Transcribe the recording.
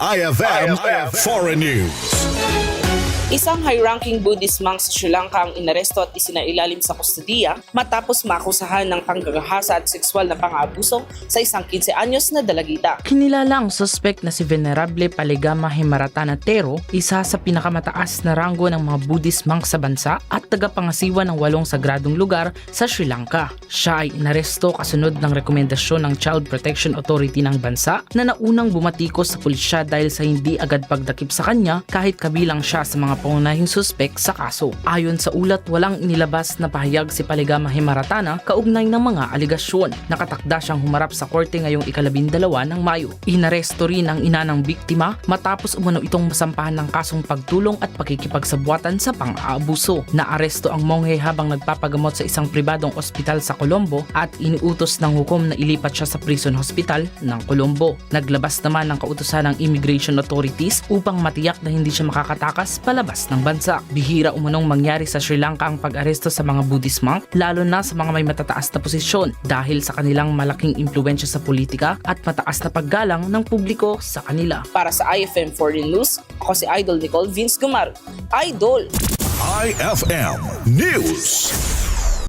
IFM Foreign News. Isang high-ranking Buddhist monk sa Sri Lanka ang inaresto at isinailalim sa kustodiya matapos makusahan ng panggagahasa at sexual na pang-aabuso sa isang 15 anyos na dalagita. Kinilala ang suspect na si Venerable Paligama Himaratana Tero, isa sa pinakamataas na ranggo ng mga Buddhist monk sa bansa at tagapangasiwa ng 8 sagradong lugar sa Sri Lanka. Siya ay inaresto kasunod ng rekomendasyon ng Child Protection Authority ng bansa na naunang bumatikos sa pulisya dahil sa hindi agad pagdakip sa kanya kahit kabilang siya sa mga pangunahing suspek sa kaso. Ayon sa ulat, walang inilabas na pahayag si Paligama Himaratana kaugnay ng mga aligasyon. Nakatakda siyang humarap sa korte ngayong 12 ng Mayo. Inaresto rin ang ina ng biktima matapos umano itong masampahan ng kasong pagtulong at pakikipagsabuatan sa pang-aabuso. Naaresto ang monghe habang nagpapagamot sa isang pribadong ospital sa Colombo at iniutos ng hukom na ilipat siya sa prison hospital ng Colombo. Naglabas naman ng kautusan ng immigration authorities upang matiyak na hindi siya makakatakas palabas ng bansa. Bihira umunong mangyari sa Sri Lanka ang pag-aresto sa mga Buddhist monk, lalo na sa mga may matataas na posisyon dahil sa kanilang malaking impluwensya sa politika at mataas na paggalang ng publiko sa kanila. Para sa IFM Foreign News, ako si Idol Nicole Vince Gumaro. Idol! IFM News.